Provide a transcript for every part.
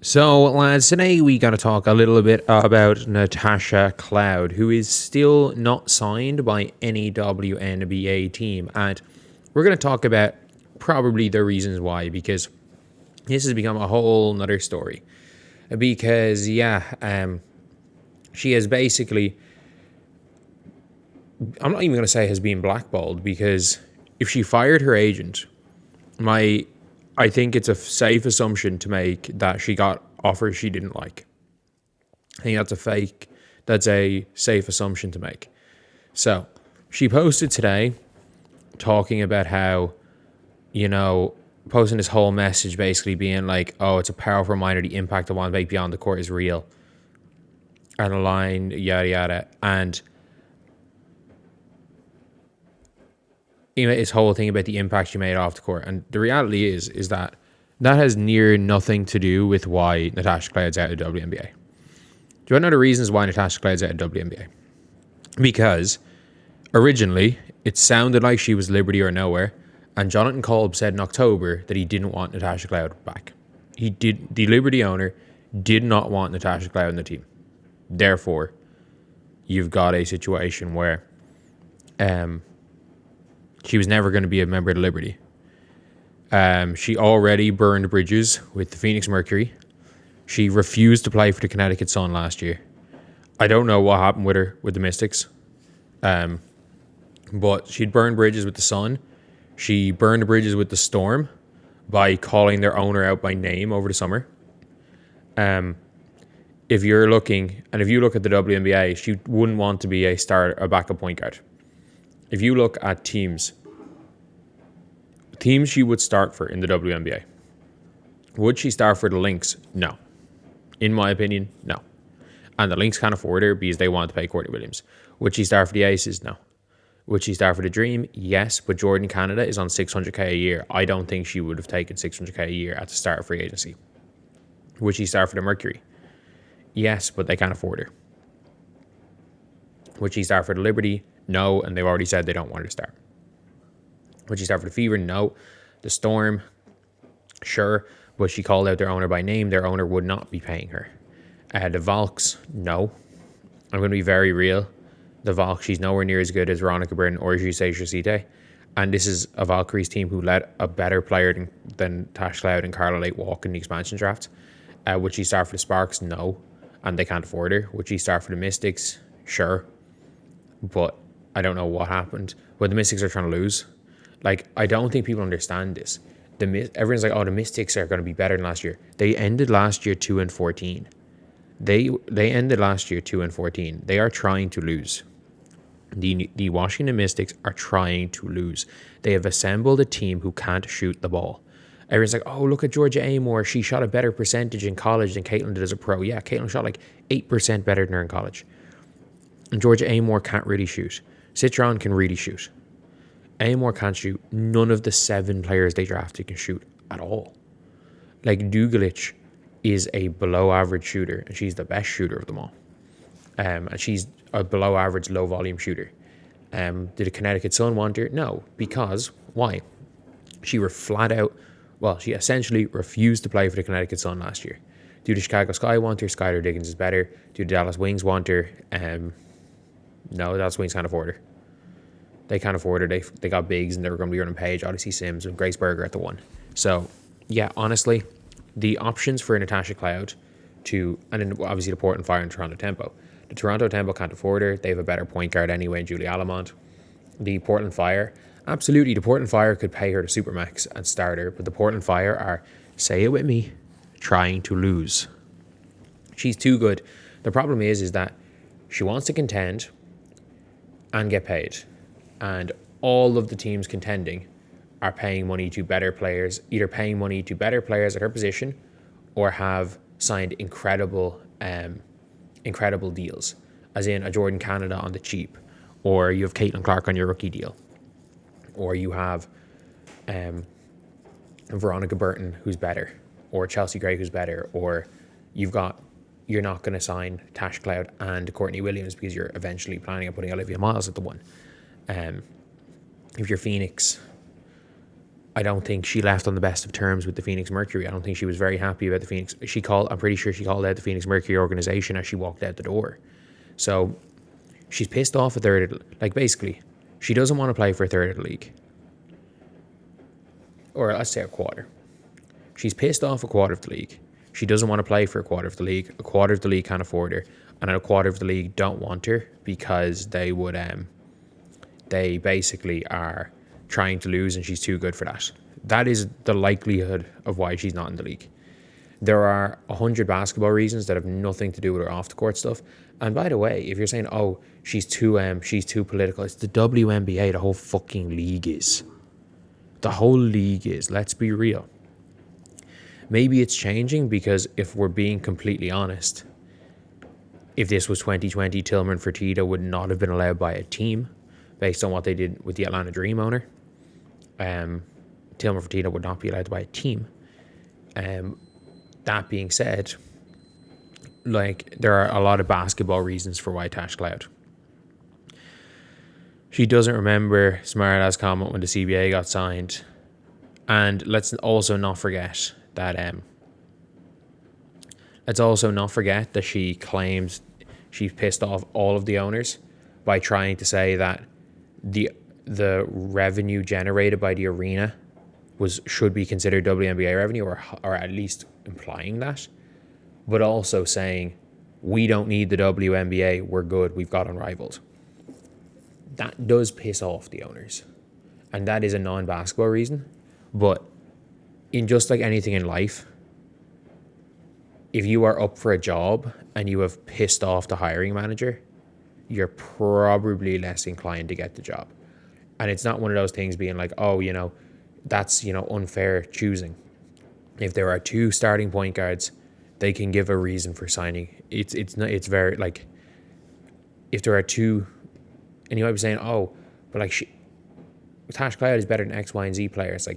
So, lads, today we got to talk a little bit about Natasha Cloud, who is still not signed by any WNBA team. And we're going to talk about probably the reasons why, because this has become a whole nother story. Because, she has basically, I'm not even going to say has been blackballed, because if she fired her agent, I think it's a safe assumption to make that she got offers she didn't like. I think that's a safe assumption to make. So she posted today talking about how, posting this whole message basically being like, oh, it's a powerful reminder the impact of one make beyond the court is real. And a line, yada, yada. And this whole thing about the impact she made off the court. And the reality is that has near nothing to do with why Natasha Cloud's out of WNBA. Do you want to know the reasons why Natasha Cloud's out of WNBA? Because originally it sounded like she was Liberty or nowhere, and Jonathan Kolb said in October that he didn't want Natasha Cloud back. The Liberty owner did not want Natasha Cloud in the team. Therefore, you've got a situation where she was never going to be a member of the Liberty. She already burned bridges with the Phoenix Mercury. She refused to play for the Connecticut Sun last year. I don't know what happened with her with the Mystics. But she'd burned bridges with the Sun. She burned bridges with the Storm by calling their owner out by name over the summer. If you look at the WNBA, she wouldn't want to be a backup point guard. If you look at teams she would start for in the WNBA. Would she start for the Lynx? No. In my opinion, no. And the Lynx can't afford her because they want to pay Courtney Williams. Would she start for the Aces? No. Would she start for the Dream? Yes, but Jordan Canada is on $600K a year. I don't think she would have taken $600K a year at the start of free agency. Would she start for the Mercury? Yes, but they can't afford her. Would she start for the Liberty? No, and they've already said they don't want her to start. Would she start for the Fever? No. The Storm? Sure, but she called out their owner by name. Their owner would not be paying her. The Valks? No. I'm going to be very real. The Valks, she's nowhere near as good as Veronica Byrne or Jusei Site. And this is a Valkyries team who let a better player than Tash Cloud and Carla Lake walk in the expansion draft. Would she start for the Sparks? No. And they can't afford her. Would she start for the Mystics? Sure. But I don't know what happened. But the Mystics are trying to lose. Like, I don't think people understand this. Everyone's like, oh, the Mystics are going to be better than last year. They ended last year 2-14. They ended last year 2-14. They are trying to lose. The Washington Mystics are trying to lose. They have assembled a team who can't shoot the ball. Everyone's like, oh, look at Georgia Amore. She shot a better percentage in college than Caitlin did as a pro. Yeah, Caitlin shot like 8% better than her in college. And Georgia Amore can't really shoot. Citron can really shoot. Amore can't shoot. None of the 7 players they drafted can shoot at all. Like, Dugalich is a below-average shooter, and she's the best shooter of them all. And she's a below-average, low-volume shooter. Did the Connecticut Sun want her? No. Because, why? She essentially refused to play for the Connecticut Sun last year. Do the Chicago Sky want her? Skylar Diggins is better. Do the Dallas Wings want her? No, the Dallas Wings can't afford her. They can't afford her. They got bigs, and they were going to be running Paige, Odyssey Sims, and Grace Berger at the 1. So, yeah, honestly, the options for Natasha Cloud and then obviously the Portland Fire and Toronto Tempo. The Toronto Tempo can't afford her. They have a better point guard anyway, Julie Alamont. The Portland Fire, absolutely, the Portland Fire could pay her to Supermax and start her, but the Portland Fire are, say it with me, trying to lose. She's too good. The problem is that she wants to contend and get paid. And all of the teams contending are paying money to better players, either paying money to better players at her position or have signed incredible deals, as in a Jordan Canada on the cheap, or you have Caitlin Clark on your rookie deal, or you have Veronica Burton who's better, or Chelsea Gray who's better, or you're not going to sign Tash Cloud and Courtney Williams because you're eventually planning on putting Olivia Miles at the 1. If you're Phoenix, I don't think she left on the best of terms with the Phoenix Mercury. I don't think she was very happy about the Phoenix. I'm pretty sure she called out the Phoenix Mercury organization as she walked out the door. So she's pissed off a third. Basically, she doesn't want to play for a third of the league. Or let's say a quarter. She's pissed off a quarter of the league. She doesn't want to play for a quarter of the league. A quarter of the league can't afford her. And a quarter of the league don't want her because they basically are trying to lose and she's too good for that. That is the likelihood of why she's not in the league. There are 100 basketball reasons that have nothing to do with her off the court stuff. And by the way, if you're saying, oh, she's too political, it's the WNBA, the whole fucking league is. The whole league is. Let's be real. Maybe it's changing because if we're being completely honest, if this was 2020, Tillman Fertitta would not have been allowed by a team based on what they did with the Atlanta Dream owner. Tillman Fertitta would not be allowed by a team. That being said, there are a lot of basketball reasons for why Tash Cloud. She doesn't remember Smart-ass comment when the CBA got signed. And let's also not forget that she claims she pissed off all of the owners by trying to say that the revenue generated by the arena should be considered WNBA revenue, or at least implying that, but also saying we don't need the WNBA, we're good, we've got unrivaled. That does piss off the owners, and that is a non-basketball reason. But in just like anything in life, if you are up for a job and you have pissed off the hiring manager, you're probably less inclined to get the job. And it's not one of those things being like, oh, that's, unfair choosing. If there are two starting point guards, they can give a reason for signing. It's very if there are two, and you might be saying, oh, but Tash Cloud is better than X, Y, and Z players.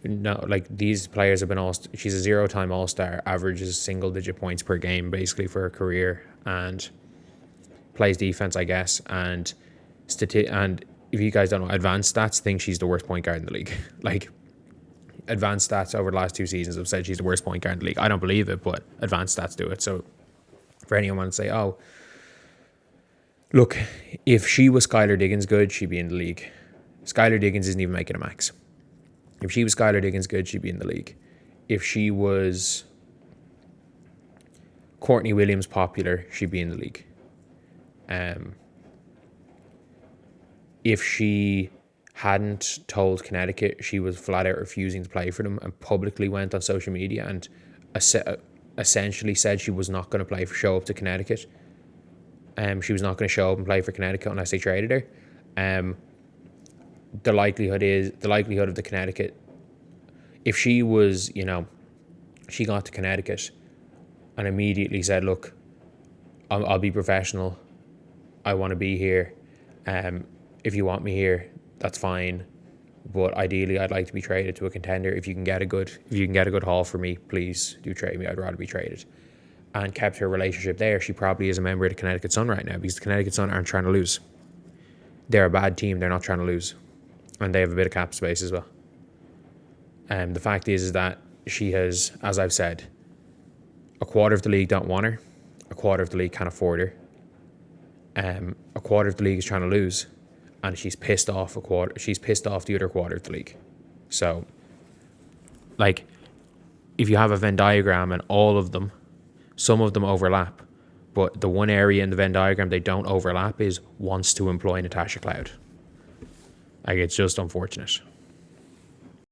No, these players have been she's a 0-time All-Star, averages single-digit points per game basically for her career, and plays defense, I guess. And if you guys don't know, advanced stats think she's the worst point guard in the league. Advanced stats over the last 2 seasons have said she's the worst point guard in the league. I don't believe it, but advanced stats do it. So for anyone to say, oh, look, if she was Skylar Diggins good, she'd be in the league. Skylar Diggins isn't even making a max. If she was Skylar Diggins good, she'd be in the league. If she was Courtney Williams popular, she'd be in the league. If she hadn't told Connecticut she was flat out refusing to play for them and publicly went on social media and essentially said she was not going to show up to Connecticut, she was not going to show up and play for Connecticut unless they traded her, the likelihood of the Connecticut, if she was, she got to Connecticut and immediately said, look, I'll be professional, I want to be here, if you want me here, that's fine, but ideally I'd like to be traded to a contender. If you can get a good haul for me, please do trade me. I'd rather be traded. And kept her relationship there. She probably is a member of the Connecticut Sun right now because the Connecticut Sun aren't trying to lose. They're a bad team. They're not trying to lose. And they have a bit of cap space as well. The fact is that she has, as I've said, a quarter of the league don't want her. A quarter of the league can't afford her. A quarter of the league is trying to lose. And she's pissed off the other quarter of the league. So, if you have a Venn diagram and all of them, some of them overlap, but the one area in the Venn diagram they don't overlap is wants to employ Natasha Cloud. It's just unfortunate.